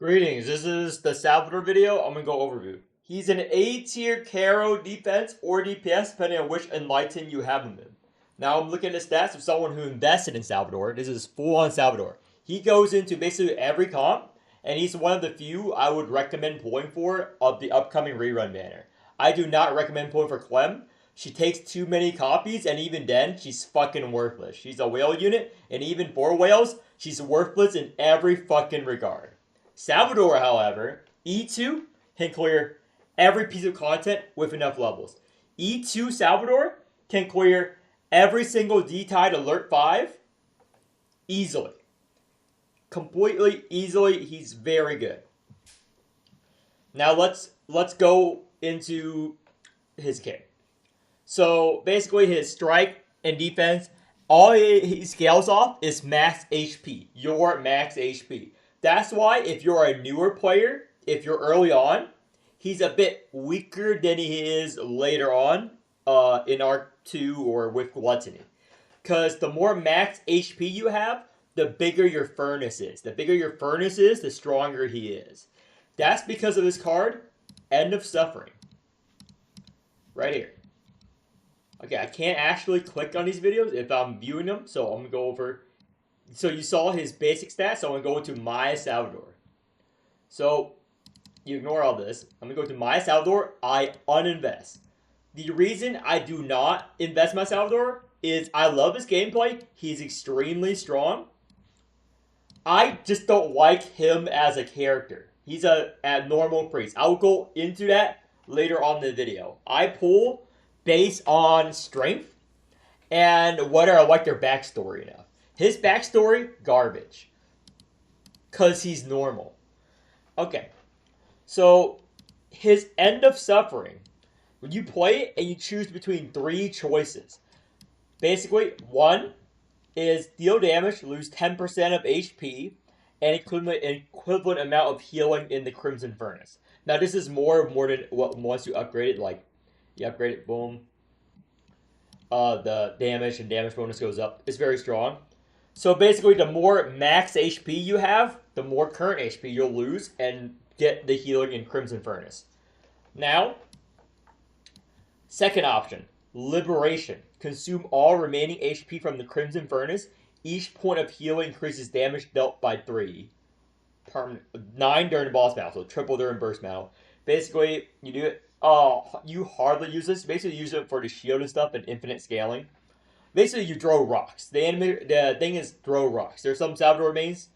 Greetings, this is the Salvador video. I'm going to go overview. He's an A tier Caro defense or DPS depending on which Enlighten you have him in. Now I'm looking at the stats of someone who invested in Salvador. This is full on Salvador. He goes into basically every comp and he's one of the few I would recommend pulling for of the upcoming rerun banner. I do not recommend pulling for Clem. She takes too many copies and even then she's fucking worthless. She's a whale unit and even for whales, she's worthless in every fucking regard. Salvador, however, E2 can clear every piece of content with enough levels. E2 Salvador can clear every single D-Tide Alert 5 easily. Completely easily, he's very good. Now let's go into his kit. So basically his strike and defense, all he scales off is max HP. Your max HP. That's why if you're a newer player, if you're early on, he's a bit weaker than he is later on in R2 or with Gluttony. Because the more max HP you have, the bigger your furnace is. The bigger your furnace is, the stronger he is. That's because of this card, End of Suffering. Right here. Okay, I can't actually click on these videos if I'm viewing them, so I'm going to go over. So you saw his basic stats, so I'm going to go into My Salvador. So, you ignore all this. I'm going to go to My Salvador. I uninvest. The reason I do not invest My Salvador is I love his gameplay. He's extremely strong. I just don't like him as a character. He's a abnormal priest. I will go into that later on in the video. I pull based on strength and whether I like their backstory enough. His backstory, garbage. Because he's normal. Okay. So, his End of Suffering. When you play it and you choose between three choices. Basically, one is deal damage, lose 10% of HP, and equivalent amount of healing in the Crimson Furnace. Now, this is more than what once you upgrade it. Like, you upgrade it, boom. The damage and damage bonus goes up. It's very strong. So basically, the more max HP you have, the more current HP you'll lose and get the healing in Crimson Furnace. Now, second option, Liberation. Consume all remaining HP from the Crimson Furnace. Each point of healing increases damage dealt by 3. 9 during the boss battle, so triple during burst battle. Basically, you do it. You hardly use this. Basically, use it for the shield and stuff and infinite scaling. Basically, you throw rocks. The thing is throw rocks. There's some Salvador mains.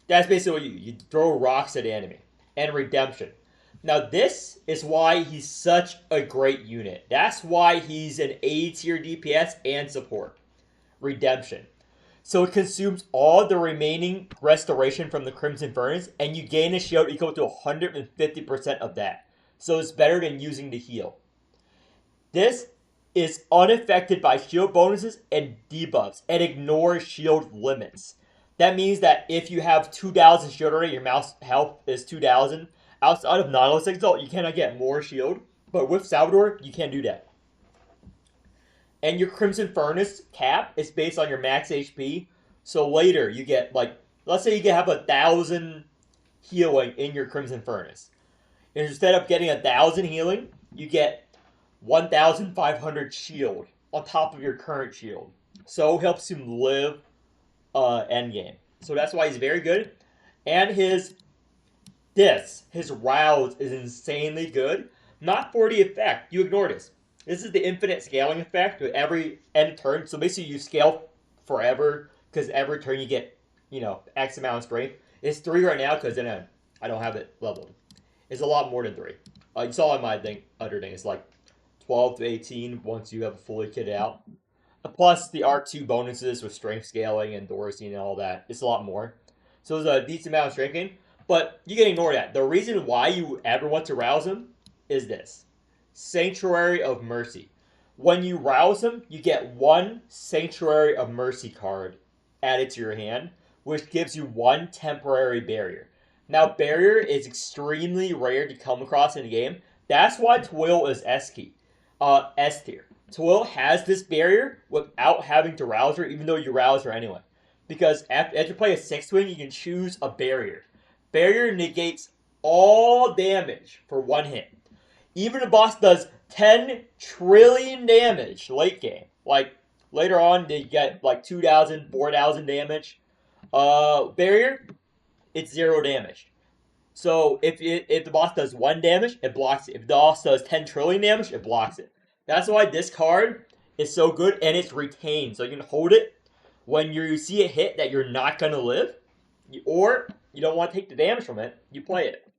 That's basically what you throw rocks at the enemy. And Redemption. Now, this is why he's such a great unit. That's why he's an A tier DPS and support. Redemption. So it consumes all the remaining restoration from the Crimson Furnace, and you gain a shield equal to 150% of that. So it's better than using the heal. This is unaffected by shield bonuses and debuffs and ignores shield limits. That means that if you have 2,000 shield already, your mouse health is 2,000. Outside of Nautilus Exalt, you cannot get more shield. But with Salvador, you can do that. And your Crimson Furnace cap is based on your max HP. So later, you get like, let's say you can have 1,000 healing in your Crimson Furnace. And instead of getting 1,000 healing, you get 1,500 shield on top of your current shield. So it helps him live endgame. So that's why he's very good. And his rouse is insanely good. Not for the effect. You ignore this. This is the infinite scaling effect with every end turn. So basically you scale forever because every turn you get, X amount of strength. It's 3 right now because then I don't have it leveled. It's a lot more than 3. You saw in my other thing. It's like 12 to 18 once you have it fully kitted out. Plus the R2 bonuses with strength scaling and Dorsey and all that. It's a lot more. So there's a decent amount of strength gain. But you can ignore that. The reason why you ever want to rouse him is this. Sanctuary of Mercy. When you rouse him, you get 1 Sanctuary of Mercy card added to your hand, which gives you 1 temporary barrier. Now, barrier is extremely rare to come across in the game. That's why Twill is S tier. Twill has this barrier without having to rouse her, even though you rouse her anyway. Because after you play a 6-wing, you can choose a barrier. Barrier negates all damage for one hit. Even the boss does 10 trillion damage late game. Like, later on, they get like 2,000, 4,000 damage. Barrier, it's 0 damage. So if the boss does 1 damage, it blocks it. If the boss does 10 trillion damage, it blocks it. That's why this card is so good, and it's retained. So you can hold it when you see a hit that you're not going to live, or you don't want to take the damage from it, you play it.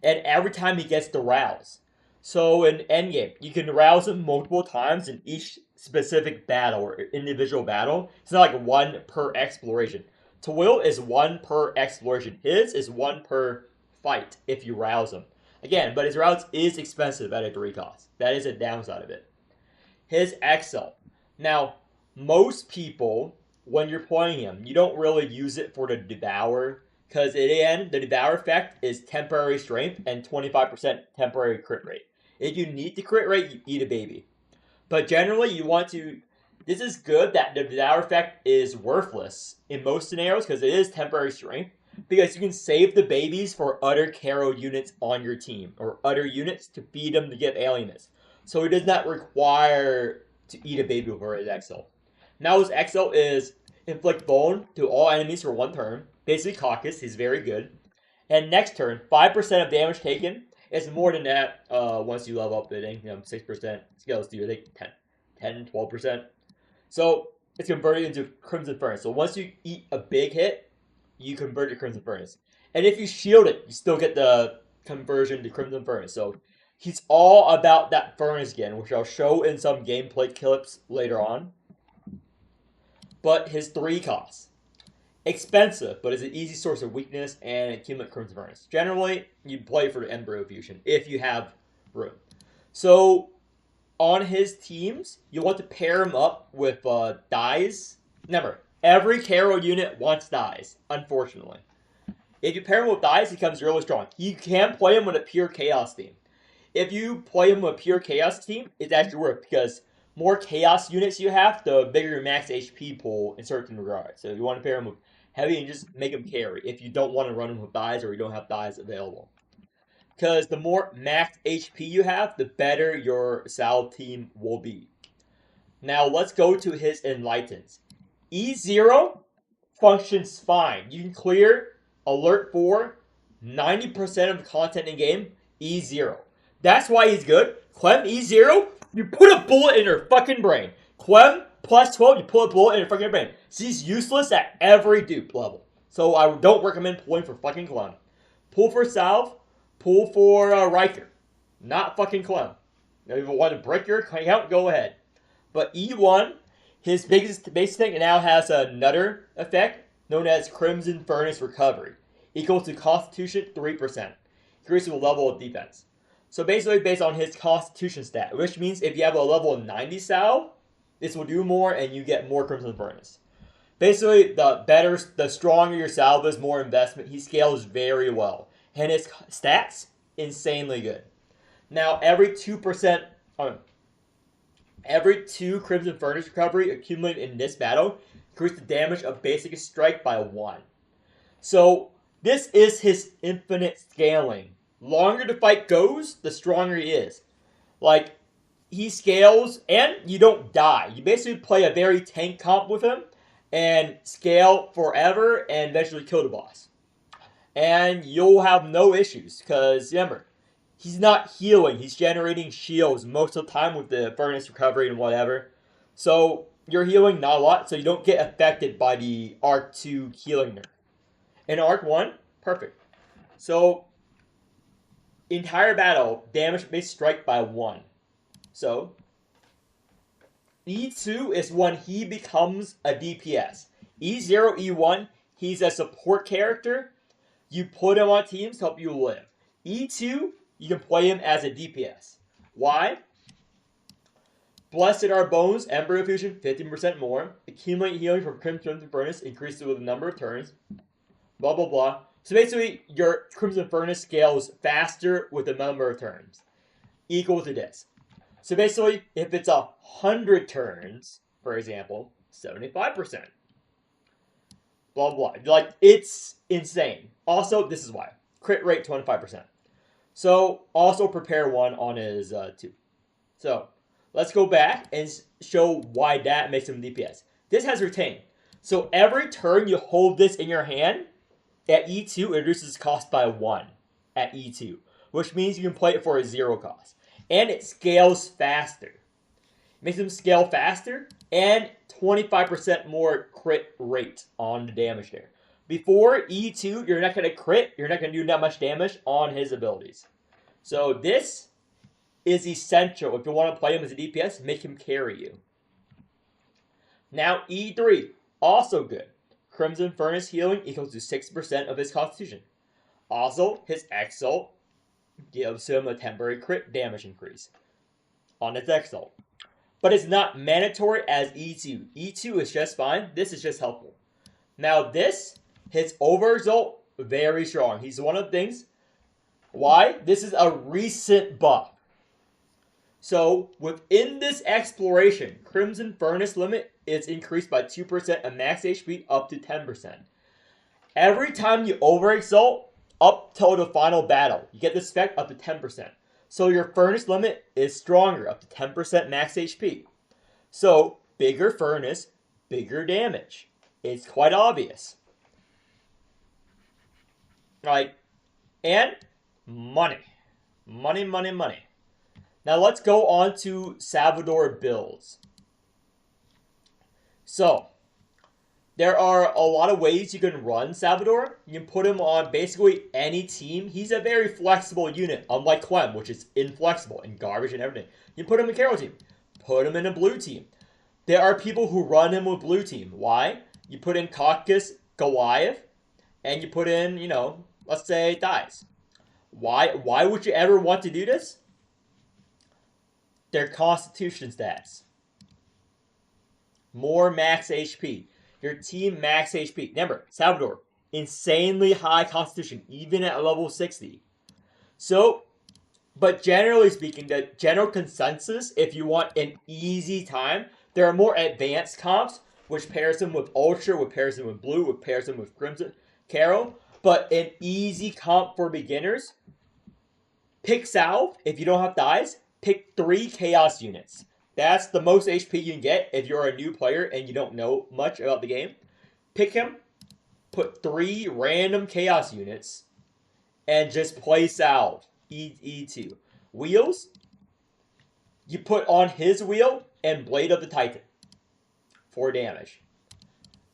And every time he gets the rouse. So in endgame, you can rouse him multiple times in each specific battle or individual battle. It's not like 1 per exploration. Toil is 1 per exploration. His is 1 per fight if you rouse him. Again, but his rouse is expensive at a 3 cost. That is a downside of it. His Excel. Now, most people, when you're playing him, you don't really use it for the Devour, because in the end, the Devour effect is temporary strength and 25% temporary crit rate. If you need the crit rate, you eat a baby. But generally, you want to... This is good that the Devour effect is worthless in most scenarios, because it is temporary strength, because you can save the babies for other Caro units on your team, or other units to feed them to get alienness. So it does not require to eat a baby for his Excel. Now his Excel is inflict bone to all enemies for 1 turn. Basically Caucus, he's very good. And next turn, 5% of damage taken. It's more than that once you level up bidding. 6%. Scales do, I think 10, 12%. So it's converted into Crimson Furnace. So once you eat a big hit, you convert to Crimson Furnace. And if you shield it, you still get the conversion to Crimson Furnace. So he's all about that Furnace again, which I'll show in some gameplay clips later on. But his 3 costs. Expensive, but is an easy source of weakness and accumulate Crimson Furnace. Generally, you play for the Embryo Fusion if you have room. So, on his teams, you want to pair him up with dyes. Remember, every Caro unit wants dyes, unfortunately. If you pair him with dyes, he becomes really strong. You can play him with a pure Chaos team. If you play him with a pure Chaos team, it's actually worth, because more Chaos units you have, the bigger your max HP pool in certain regards. So you want to pair him with heavy and just make him carry if you don't want to run him with dyes or you don't have dyes available. Because the more max HP you have, the better your Sal team will be. Now let's go to his Enlightens. E0 functions fine. You can clear Alert 4, 90% of the content in game, E0. That's why he's good. Clem E0, you put a bullet in her fucking brain. Clem plus 12, you pull a bullet in her fucking brain. She's useless at every dupe level. So I don't recommend pulling for fucking Clem. Pull for Salve, pull for Riker. Not fucking Clem. Now, if you want to break your account, go ahead. But E1, his biggest base thing, now has another effect known as Crimson Furnace Recovery. Equal to Constitution 3%. Increases the level of defense. So basically based on his Constitution stat, which means if you have a level 90 salve, this will do more and you get more Crimson Furnace. Basically, the stronger your salve is, more investment. He scales very well. And his stats, insanely good. Now, every 2%, every 2 Crimson Furnace recovery accumulated in this battle increase the damage of basic strike by 1. So, this is his infinite scaling. Longer the fight goes, the stronger he is. Like, he scales, and you don't die. You basically play a very tank comp with him, and scale forever, and eventually kill the boss. And you'll have no issues, because remember, he's not healing. He's generating shields most of the time with the Furnace Recovery and whatever. So, you're healing not a lot, so you don't get affected by the Arc 2 healing nerf. In Arc 1, perfect. So, entire battle, damage base strike by 1. So, E2 is when he becomes a DPS. E0, E1, he's a support character. You put him on teams to help you live. E2, you can play him as a DPS. Why? Blessed are bones, Embryo Fusion, 15% more. Accumulate healing from Crimson Furnace, increases with the number of turns. Blah, blah, blah. So basically, your Crimson Furnace scales faster with the number of turns. Equal to this. So basically, if it's 100 turns, for example, 75%. blah, blah. Like, it's insane. Also, this is why. Crit rate 25%. So, also prepare one on his 2. So, let's go back and show why that makes him DPS. This has retain. So, every turn you hold this in your hand, at E2, it reduces cost by 1 at E2. Which means you can play it for a 0 cost. And it scales faster. It makes him scale faster and 25% more crit rate on the damage there. Before E2, you're not going to crit. You're not going to do that much damage on his abilities. So this is essential. If you want to play him as a DPS, make him carry you. Now E3, also good. Crimson Furnace healing equals to 6% of his constitution. Also, his Exalt gives him a temporary crit damage increase on his Exalt. But it's not mandatory as E2. E2 is just fine. This is just helpful. Now this, his Overexalt, very strong. He's one of the things. Why? This is a recent buff. So within this exploration, Crimson Furnace limit is increased by 2% and max HP up to 10%. Every time you Overexalt, up till the final battle, you get this effect up to 10%. So your Furnace limit is stronger, up to 10% max HP. So, bigger Furnace, bigger damage. It's quite obvious. Right? And money. Money, money, money. Now let's go on to Salvador builds. So, there are a lot of ways you can run Salvador. You can put him on basically any team. He's a very flexible unit, unlike Clem, which is inflexible and garbage and everything. You can put him in a Caro team. Put him in a blue team. There are people who run him with blue team. Why? You put in Caucus Goliath, and you put in, you know, let's say Dies. Why would you ever want to do this? Their constitution stats. More max HP. Your team max HP. Remember, Salvador, insanely high constitution, even at level 60. So, but generally speaking, the general consensus, if you want an easy time, there are more advanced comps, which pairs them with Ultra, which pairs them with Blue, which pairs them with Crimson, Caro. But an easy comp for beginners, pick Salve. If you don't have Dies, pick 3 Chaos units. That's the most HP you can get if you're a new player and you don't know much about the game. Pick him, put 3 random Chaos units, and just play Salve. E2. Wheels, you put on his wheel and Blade of the Titan for damage.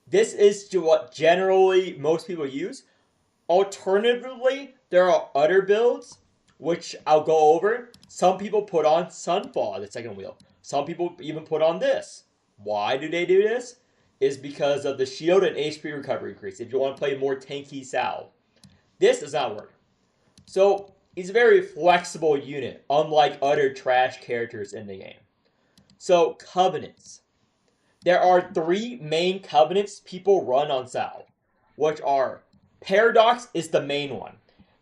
This is what generally most people use. Alternatively, there are other builds, which I'll go over. Some people put on Sunfall, the second wheel. Some people even put on this. Why do they do this? Is because of the shield and HP recovery increase. If you want to play more tanky Salve. This does not work. So, he's a very flexible unit, unlike other trash characters in the game. So, Covenants. There are 3 main Covenants people run on Salve, which are Paradox is the main one.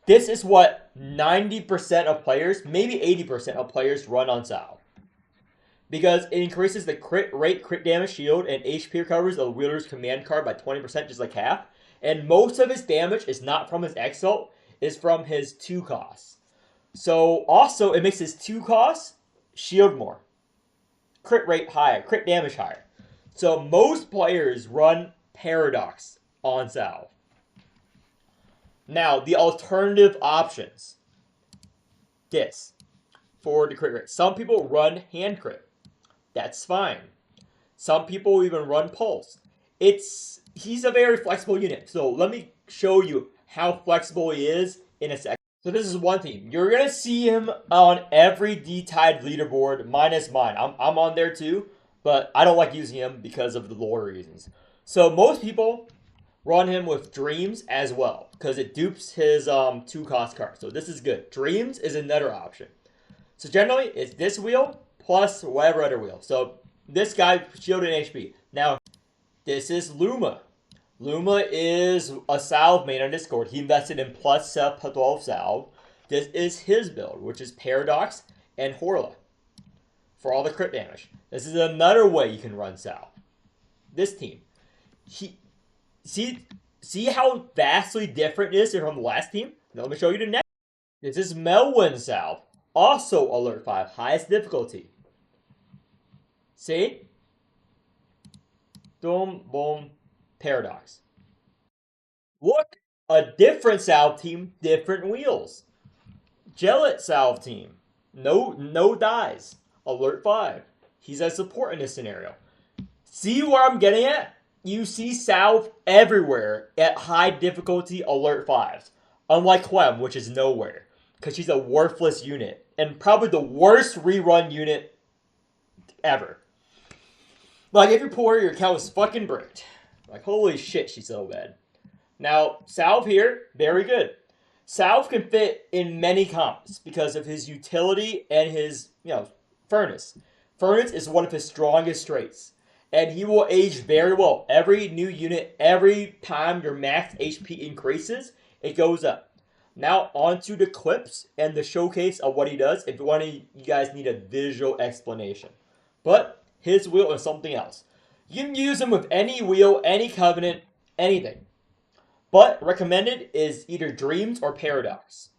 This is what 90% of players, maybe 80% of players run on Salve. Because it increases the crit rate, crit damage, shield, and HP recovers the wielder's command card by 20%, just like half. And most of his damage is not from his Exalt, is from his 2 costs. So, also, it makes his 2 costs shield more. Crit rate higher, crit damage higher. So, most players run Paradox on Salve. Now, the alternative options. This. For the crit rate. Some people run hand crit. That's fine. Some people even run pulse. He's a very flexible unit. So let me show you how flexible he is in a second. So this is one team. You're going to see him on every D-Tide leaderboard minus mine. I'm on there too, but I don't like using him because of the lore reasons. So most people run him with Dreams as well because it dupes his 2 cost card. So this is good. Dreams is another option. So generally, it's this wheel plus whatever other wheel. So this guy shielded HP. Now, this is Luma. Luma is a Salve main on Discord. He invested in plus 12 Salve. This is his build, which is Paradox and Horla for all the crit damage. This is another way you can run Salve. This team. see how vastly different it is from the last team? Now let me show you the next. This is Melwin Salve. Also alert 5, highest difficulty. See? Boom, boom, paradox. Look, a different Salve team, different wheels. Gellet Salve team, no dies. Alert 5. He's a support in this scenario. See where I'm getting at? You see Salve everywhere at high difficulty alert 5s. Unlike Clem, which is nowhere. Because she's a worthless unit. And probably the worst rerun unit ever. Like, if you're poor, your account is fucking bricked. Like, holy shit, she's so bad. Now, Salve here, very good. Salve can fit in many comps because of his utility and his, furnace. Furnace is one of his strongest traits. And he will age very well. Every new unit, every time your max HP increases, it goes up. Now, onto the clips and the showcase of what he does if one of you guys need a visual explanation. But his wheel is something else. You can use him with any wheel, any covenant, anything. But recommended is either Dreams or Paradox.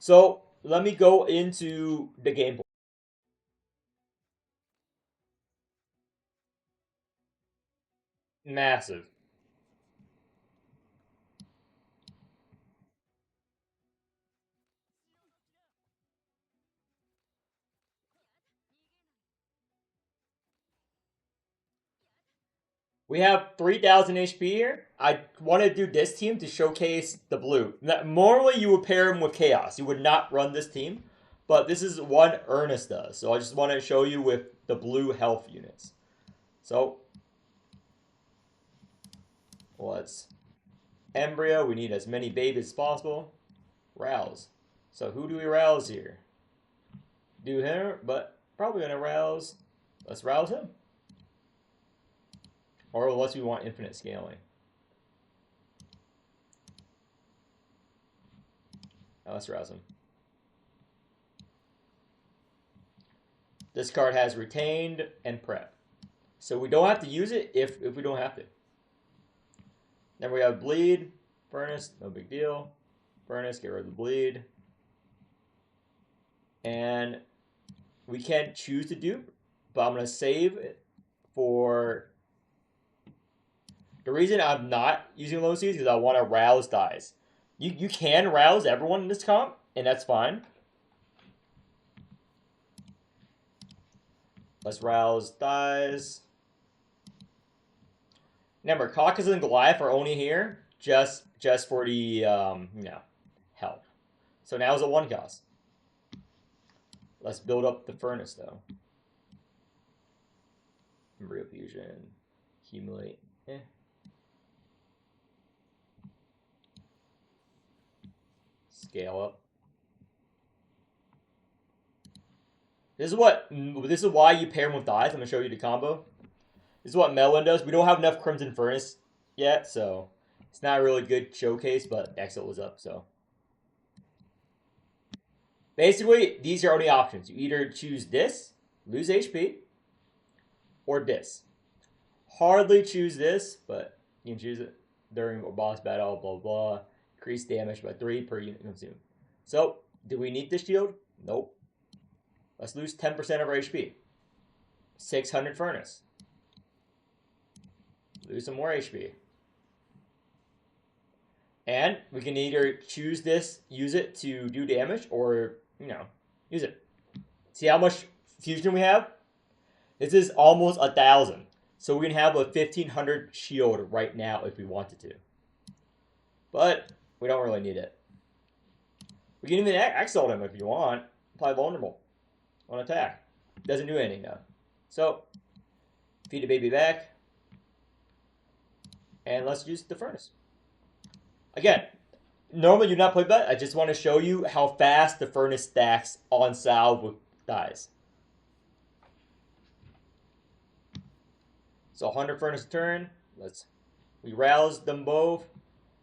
So, let me go into the gameplay. Massive. We have 3,000 HP here. I want to do this team to showcase the blue. Normally, you would pair him with Chaos. You would not run this team. But this is what Ernest does. So I just want to show you with the blue health units. So, let's Embryo. We need as many babies as possible. Rouse. So who do we rouse here? Do him, but probably going to rouse. Let's rouse him. Or unless we want infinite scaling. Now let's rouse him. This card has retained and prep. So we don't have to use it if we don't have to. Then we have bleed, furnace, no big deal. Furnace, get rid of the bleed. And we can't choose to dupe, but I'm going to save it for... The reason I'm not using low seeds is because I want to rouse dies. You can rouse everyone in this comp, and that's fine. Let's rouse dies. Remember, Caucus and Goliath are only here just for the help. So now is a 1 cost. Let's build up the furnace though. Embryo fusion, accumulate. Scale up. This is why you pair him with dies. I'm gonna show you the combo. This is what Melwin does. We don't have enough Crimson Furnace yet, so it's not a really good showcase, but Exit was up, so. Basically, these are only options. You either choose this, lose HP, or this. Hardly choose this, but you can choose it during a boss battle, blah, blah. Increase damage by 3 per unit consumed. So, do we need this shield? Nope. Let's lose 10% of our HP. 600 Furnace. Lose some more HP. And we can either choose this, use it to do damage, or, use it. See how much fusion we have? This is almost 1,000. So we can have a 1,500 shield right now if we wanted to. But we don't really need it. We can even exalt him if you want. Apply vulnerable on attack. Doesn't do anything though. So, feed the baby back. And let's use the furnace. Again, normally you not play that. I just want to show you how fast the furnace stacks on Salve with dies. So 100 furnace turn. We rouse them both.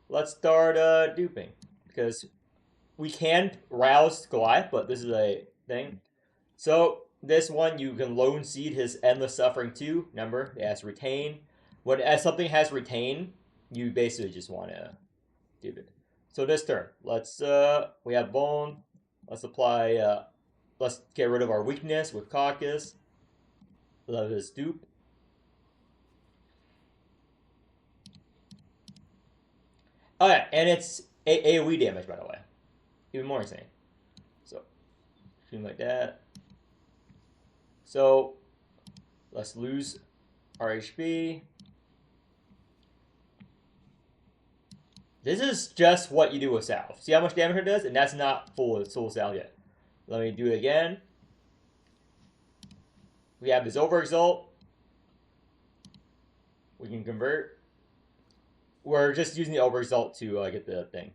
Let's start duping. Because we can rouse Goliath, but this is a thing. So this one you can lone seed his Endless Suffering too. Remember, it has retain. When something has retain, you basically just want to do it. So this turn, let's we have bone. Let's apply. Let's get rid of our weakness with caucus. Let us dupe. Oh yeah, and it's AoE damage, by the way. Even more insane. So, shoot like that. So, let's lose our HP. This is just what you do with salve. See how much damage it does? And that's not full salve yet. Let me do it again. We have this overexalt. We can convert. We're just using the overexalt to get the thing.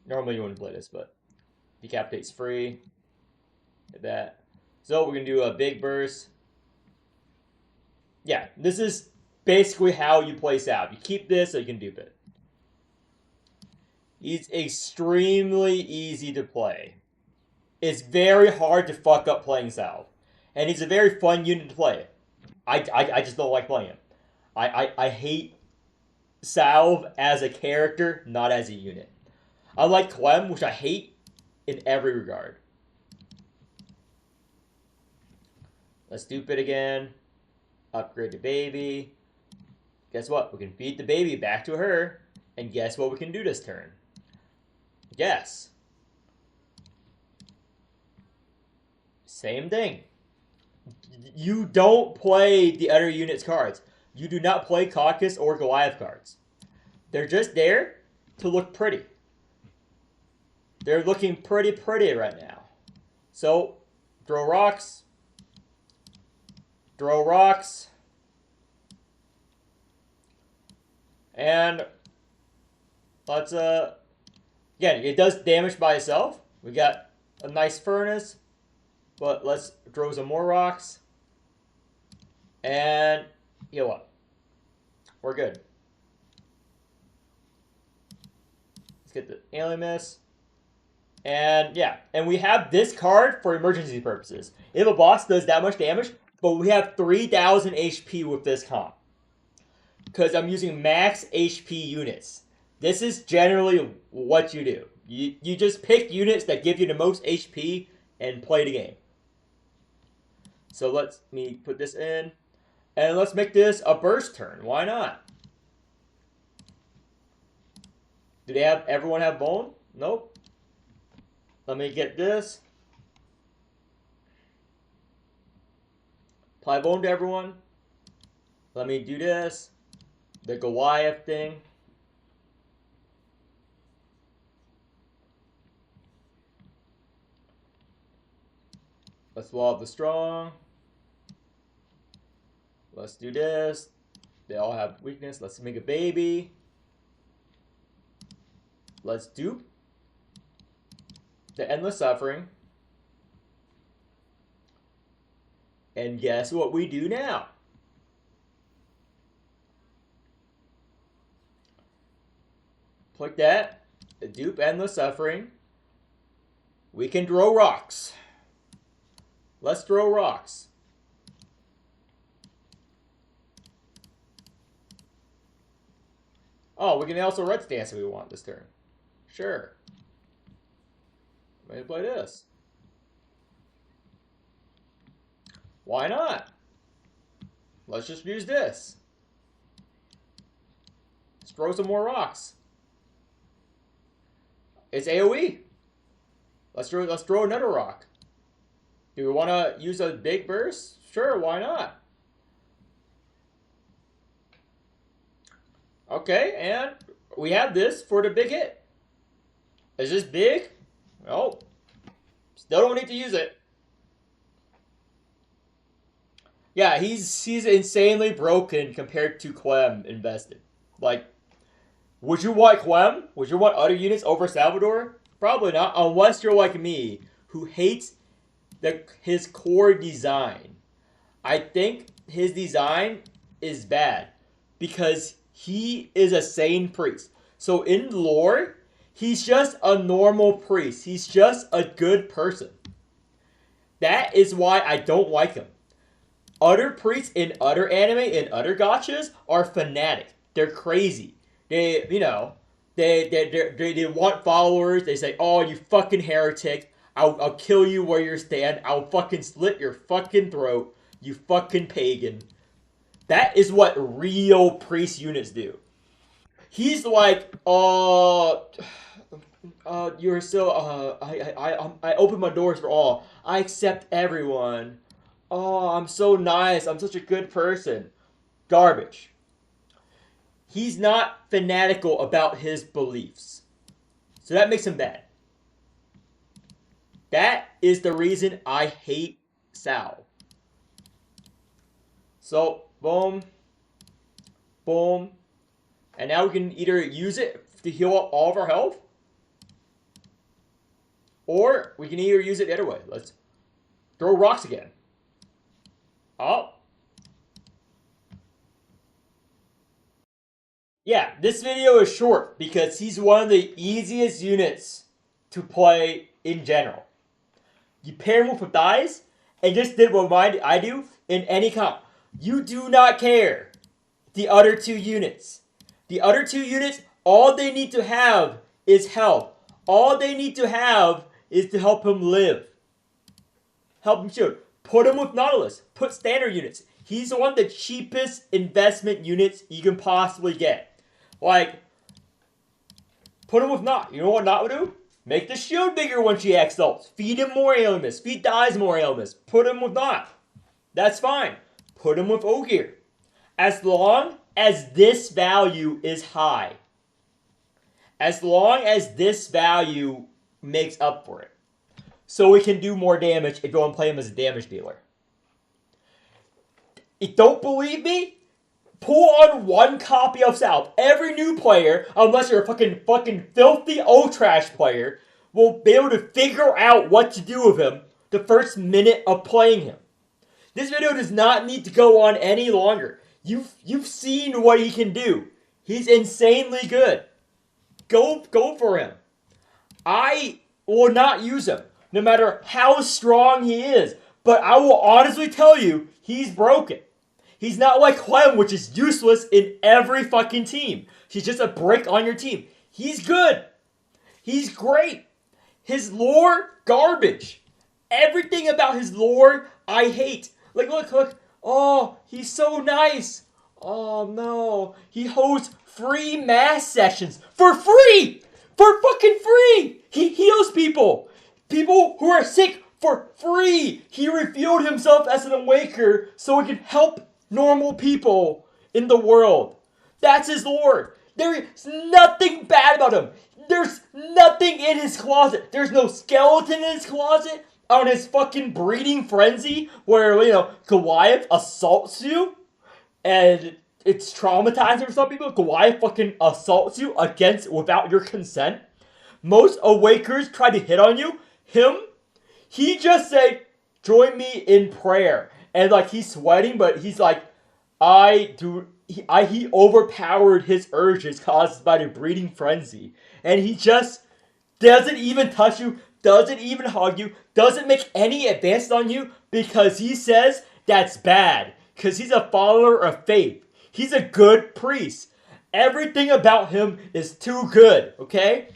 Normally you wouldn't play this, but decapitate's free. Get that. So we're gonna do a big burst. Yeah, this is basically how you play salve. You keep this so you can dupe it. He's extremely easy to play. It's very hard to fuck up playing salve. And he's a very fun unit to play. I just don't like playing him. I hate salve as a character, not as a unit. I like Clem, which I hate in every regard. Let's dupe it again. Upgrade the baby. Guess what? We can feed the baby back to her. And guess what we can do this turn? Guess. Same thing. You don't play the other unit's cards. You do not play Caucus or Goliath cards. They're just there to look pretty. They're looking pretty right now. So, throw rocks. Throw rocks. And let's, again, it does damage by itself. We got a nice furnace. But let's throw some more rocks. And heal up. We're good. Let's get the alien miss. And yeah, and we have this card for emergency purposes. If a boss does that much damage, but we have 3,000 HP with this comp. Because I'm using max HP units. This is generally what you do. You just pick units that give you the most HP and play the game. So let me put this in. And let's make this a burst turn. Why not? Do they have everyone have bone? Nope. Let me get this. Apply bone to everyone. Let me do this. The Goliath thing. Let's wall up the strong. Let's do this. They all have weakness. Let's make a baby. Let's dupe the endless suffering. And guess what we do now? Click that. Dupe endless suffering. We can throw rocks. Let's throw rocks. Oh, we can also red stance if we want this turn. Sure. Maybe play this. Why not? Let's just use this. Let's throw some more rocks. It's AoE. Let's throw another rock. Do we want to use a big burst? Sure, why not? Okay, and we have this for the big hit. Is this big? No. Still don't need to use it. Yeah, he's insanely broken compared to Clem invested. Like, would you want Clem? Would you want other units over Salvador? Probably not, unless you're like me, who hates his core design. I think his design is bad because he is a sane priest. So in lore, he's just a normal priest. He's just a good person. That is why I don't like him. Other priests in other anime and other gachas are fanatic. They're crazy. They, you know, they want followers. They say, "Oh, you fucking heretic! I'll kill you where you stand. I'll fucking slit your fucking throat. You fucking pagan." That is what real priest units do. He's like, you're so, I open my doors for all. I accept everyone. Oh, I'm so nice. I'm such a good person. Garbage. He's not fanatical about his beliefs. So that makes him bad. That is the reason I hate Sal. So, boom. Boom. And now we can either use it to heal up all of our health, or we can either use it the other way. Let's throw rocks again. Oh. Yeah, this video is short because he's one of the easiest units to play in general. You pair him with dies and just did what I do in any comp. You do not care the other two units. The other two units, all they need to have is health. All they need to have is to help him live. Help him shoot. Put him with Nautilus. Put standard units. He's one of the cheapest investment units you can possibly get. Like, put him with Not. You know what Not would do? Make the shield bigger when she exalts. Feed him more ailments. Feed dies more ailments. Put him with Not. That's fine. Put him with Ogier. As long as this value is high. As long as this value makes up for it. So we can do more damage if you want to play him as a damage dealer. If you don't believe me? Pull on one copy of Sal. Every new player, unless you're a fucking filthy old trash player, will be able to figure out what to do with him the first minute of playing him. This video does not need to go on any longer. You've seen what he can do. He's insanely good. Go for him. I will not use him, no matter how strong he is. But I will honestly tell you, he's broken. He's not like Clem, which is useless in every fucking team. He's just a brick on your team. He's good. He's great. His lore, garbage. Everything about his lore, I hate. Like, look. Oh, he's so nice. Oh, no. He hosts free mass sessions for free. For fucking free. He heals people. People who are sick for free. He revealed himself as an Awakener so he can help normal people in the world. That's his lore. There's nothing bad about him. There's nothing in his closet. There's no skeleton in his closet on his fucking breeding frenzy where, Goliath assaults you and it's traumatizing for some people. Goliath fucking assaults you without your consent. Most Awakeners try to hit on you. He just said, join me in prayer. And he's sweating, but he's like, he overpowered his urges caused by the breeding frenzy. And he just doesn't even touch you, doesn't even hug you, doesn't make any advances on you because he says that's bad. Because he's a follower of faith. He's a good priest. Everything about him is too good, okay?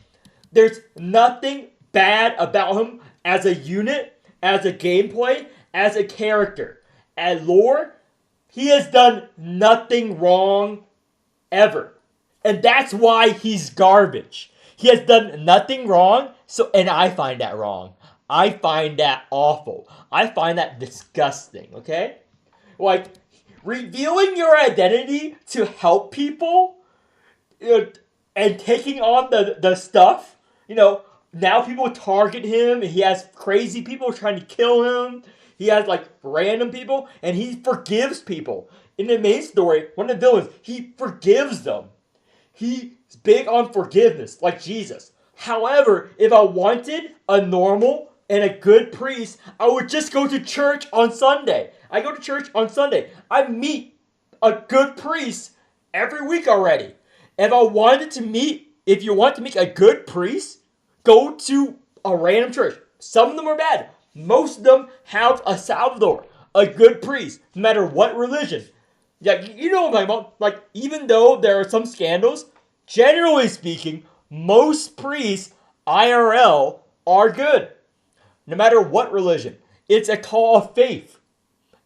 There's nothing bad about him as a unit, as a gameplay, as a character. At lore, he has done nothing wrong ever. And that's why he's garbage. He has done nothing wrong, and I find that wrong. I find that awful. I find that disgusting, okay? Like, revealing your identity to help people and taking on the stuff, now people target him, and he has crazy people trying to kill him. He has, random people, and he forgives people. In the main story, one of the villains, he forgives them. He's big on forgiveness, like Jesus. However, if I wanted a normal and a good priest, I would just go to church on Sunday. I go to church on Sunday. I meet a good priest every week already. If you want to meet a good priest, go to a random church. Some of them are bad. Most of them have a Salvador, a good priest, no matter what religion. Yeah, you know what I'm talking about. Like, even though there are some scandals, generally speaking, most priests IRL are good. No matter what religion. It's a call of faith.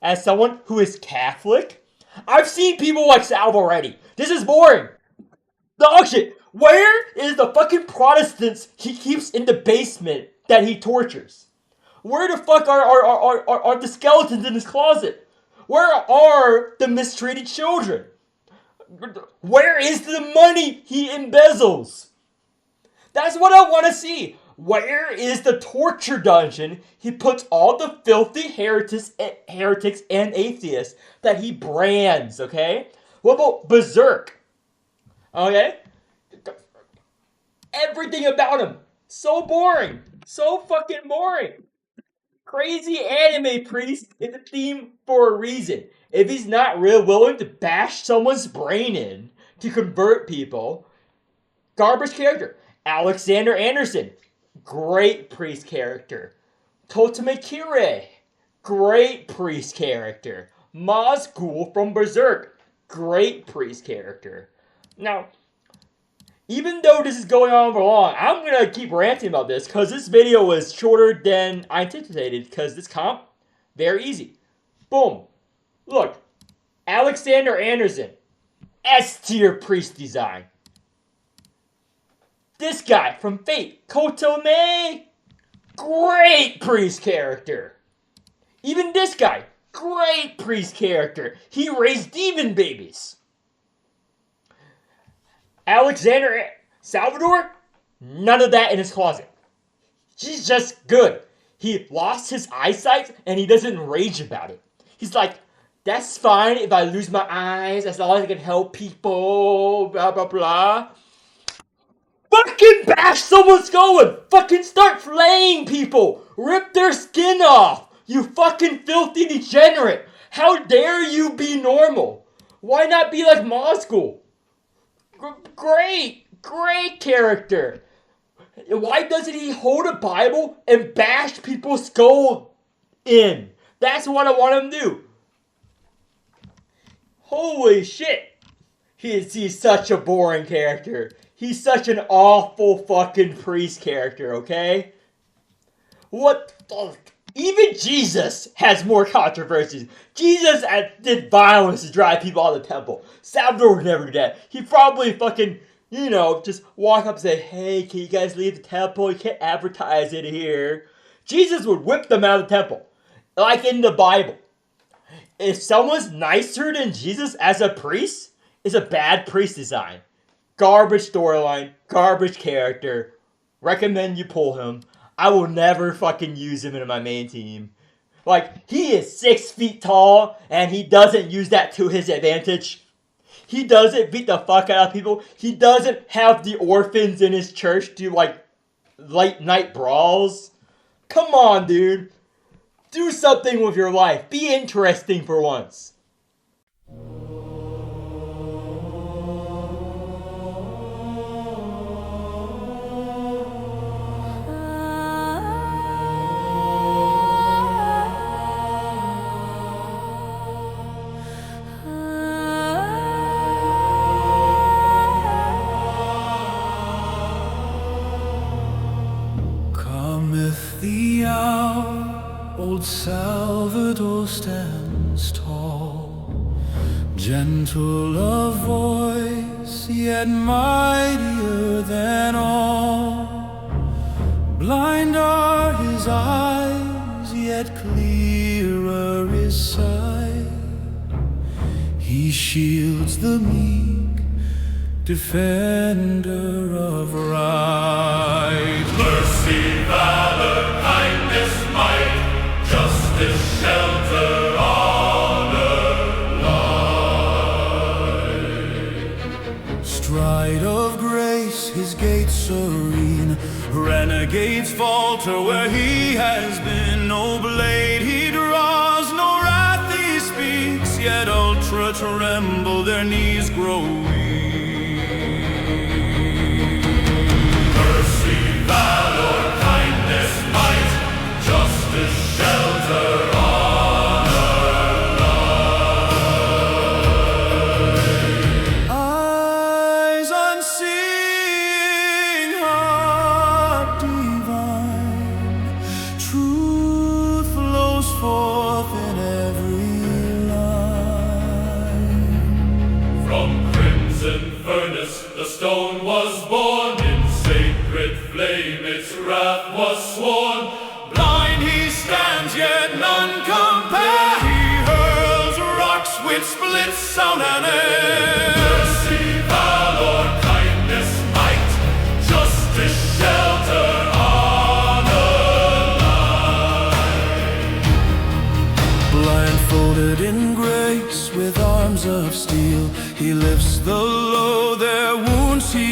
As someone who is Catholic, I've seen people like Salv already. This is boring. Dog shit. Where is the fucking Protestants he keeps in the basement that he tortures? Where the fuck are the skeletons in his closet? Where are the mistreated children? Where is the money he embezzles? That's what I want to see. Where is the torture dungeon he puts all the filthy heretics and atheists that he brands, okay? What about Berserk? Okay? Everything about him. So boring. So fucking boring. Crazy anime priest is a theme for a reason. If he's not real willing to bash someone's brain in to convert people, garbage character. Alexander Anderson, great priest character. Totome Kirei, great priest character. Mazgul from Berserk, great priest character. Now, even though this is going on for long, I'm going to keep ranting about this because this video was shorter than I anticipated because this comp, very easy. Boom. Look, Alexander Anderson, S-tier priest design. This guy from Fate, Kotome, great priest character. Even this guy, great priest character. He raised demon babies. Alexander Salvador, none of that in his closet. He's just good. He lost his eyesight and he doesn't rage about it. He's like, that's fine if I lose my eyes as long as I can help people, blah, blah, blah. Fucking bash someone's going! Fucking start flaying people! Rip their skin off! You fucking filthy degenerate! How dare you be normal? Why not be like Moscow? Great character! Why doesn't he hold a Bible and bash people's skull in? That's what I want him to do. Holy shit! He's such a boring character. He's such an awful fucking priest character, okay? What the... Even Jesus has more controversies. Jesus did violence to drive people out of the temple. Salvador would never do that. He'd probably fucking, just walk up and say, hey, can you guys leave the temple? You can't advertise it here. Jesus would whip them out of the temple. Like in the Bible. If someone's nicer than Jesus as a priest, it's a bad priest design. Garbage storyline, garbage character. Recommend you pull him. I will never fucking use him in my main team. Like, he is 6 feet tall, and he doesn't use that to his advantage. He doesn't beat the fuck out of people. He doesn't have the orphans in his church do, like, late night brawls. Come on, dude. Do something with your life. Be interesting for once. The hour, old Salvador stands tall, gentle of voice, yet mightier than all. Blind are his eyes, yet clearer his sight. He shields the meek, defender of right. Mercy, valor, kindness, might, justice, shelter, honor, light. Stride of grace, his gates serene, renegades falter where he has been. No blade he draws, no wrath he speaks, yet ultra tremble, their knees grow weak. Valor, kindness, might, justice, shelter, honor, love. wrath was sworn. Blind he stands, yet none compare. He hurls rocks with split sound and air. Mercy, valor, kindness, might, justice, shelter, honor, light. Blindfolded in grace with arms of steel, he lifts the low, their wounds he